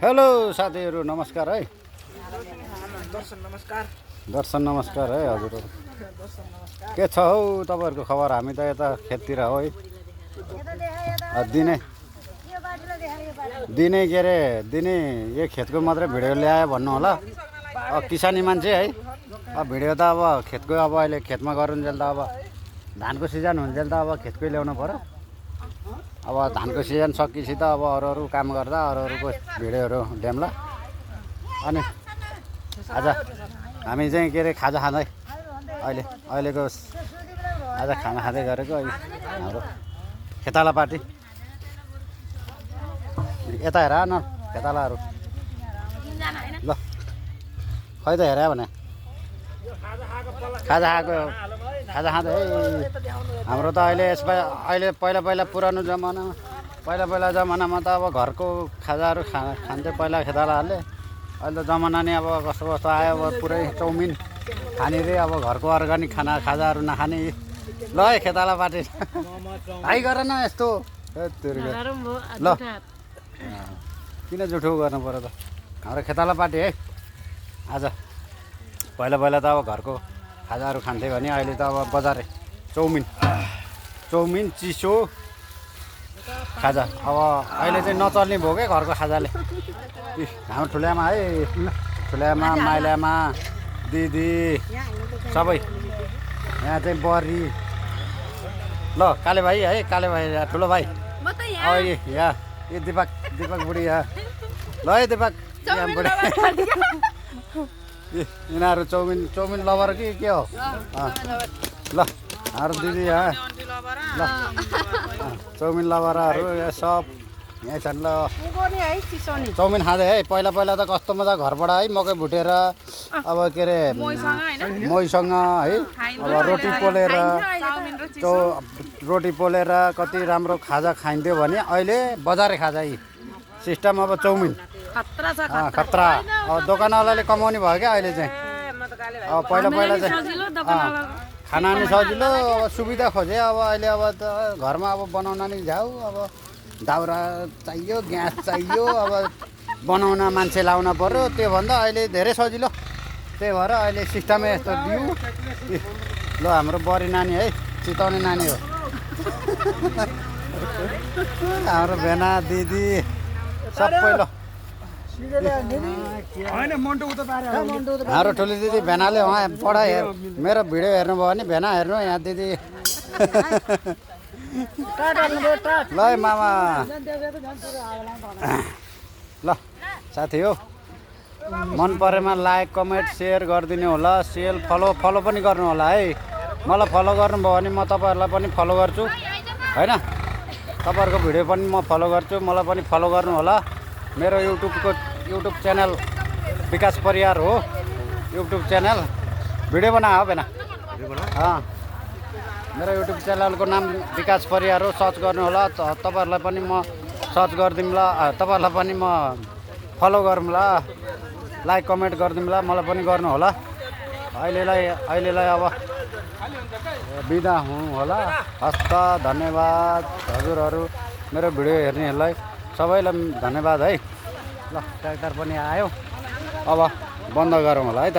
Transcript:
Hello साथीहरू नमस्कार है। दर्शन नमस्कार है हजुर। के छ हौ तपाईँहरूको खबर? हामी त यता खेततिर हो है। दिनै के अरे दिनै यो खेतको मात्रै भिडियो ल्यायो भन्नु होला। किसानी मान्छे है। भिडियो त अब खेतको अब अहिले खेतमा गरुन्जेल त अब धानको सिजन हुन्जेल त अब खेतकै ल्याउनु पर्यो। अब धानको सिजन सकिएपछि त अब अरू काम गर्दा अरूको भिडियोहरू ल्याउँला। अनि आज हामी चाहिँ के अरे खाजा खाँदै अहिलेको आज खाना खाँदै गरेको हाम्रो खेताला पार्टी। यता हेर न खेतालाहरू ल खै त हेर भने खाजा खाँदै है। हाम्रो त अहिले पहिला पुरानो जमानामा पहिला जमानामा त अब घरको खाजाहरू खान्थ्यो पहिला खेतालाहरूले। अहिले त जमाना नै अब कस्तो आयो। अब पुरै चाउमिन खाने रे। अब घरको अर्ग्यानिक खाजाहरू नखाने। ल है खेताला पार्टी हाई गर न यस्तो ल किन जुठो गर्नु पर्यो त। हाम्रो खेताला पार्टी है आज। पहिला त अब घरको खाजाहरू खान्थ्यो भने अहिले त अब बजारे चाउमिन चिसो खाजा। अब अहिले चाहिँ नचल्ने भयो क्या घरको खाजाले। हाम्रो ठुल्यामा है, ठुल्यामा माइलामा दिदी सबै यहाँ चाहिँ बरी। ल काले भाइ है, काले भाइ ठुलो भाइ यहाँ यो दिपक बुढी यहाँ। ल है दिपक यहाँ बुढी। यिनीहरू चाउमिन लभर कि के हो? ल हाम्रो दिदी यहाँ ल चाउमिन लभरहरू सब यहीँ छन्। ल चाउमिन खाँदै है। पहिला त कस्तो मजा घरबाट है मकै भुटेर अब के अरे महीसँग है अब रोटी पोलेर कति राम्रो खाजा खाइन्थ्यो भने अहिले बजारे खाजा यी सिस्टम। अब चाउमिन खतरा। अब दोकानवालाले कमाउने भयो क्या अहिले चाहिँ। अब पहिला चाहिँ खाना नि सजिलो। अब सुविधा खोजे। अब अहिले अब त घरमा अब बनाउन नि जाऊ। अब दाउरा चाहियो, ग्यास चाहियो, अब बनाउन मान्छे लाउन पर्यो। त्योभन्दा अहिले धेरै सजिलो। त्यही भएर अहिले सिस्टमै यस्तो दियो। ल हाम्रो बरी नानी है, चिताउने नानी हो हाम्रो भेना दिदी सबै। ल हाम्रो ठुली दिदी भेनाले उहाँ पढाइ मेरो भिडियो हेर्नुभयो भने भेना हेर्नु यहाँ दिदी। ल है मामा। ल साथी हो मन परेमा लाइक कमेन्ट सेयर गरिदिनु होला। फलो पनि गर्नु होला है। मलाई फलो गर्नुभयो भने म तपाईँहरूलाई पनि फलो गर्छु होइन। तपाईँहरूको भिडियो पनि म फलो गर्छु। मलाई पनि फलो गर्नु होला। मेरो युट्युब च्यानल विकास परियार हो। युट्युब च्यानल भिडियो बना हो बेना। मेरो युट्युब च्यानलको नाम विकास परियार हो। सर्च गर्नु होला। तपाईँहरूलाई पनि म सर्च गरिदिउँला। तपाईँहरूलाई पनि म फलो गरौँला। लाइक कमेन्ट गरिदिउँला। मलाई पनि गर्नु होला। अहिलेलाई अब बिदा हुँ होला। हस्त धन्यवाद हजुरहरू मेरो भिडियो हेर्नेहरूलाई सबैलाई धन्यवाद है। ल ट्र्याक्टर पनि आयो। अब बन्द गरौँ होला है त।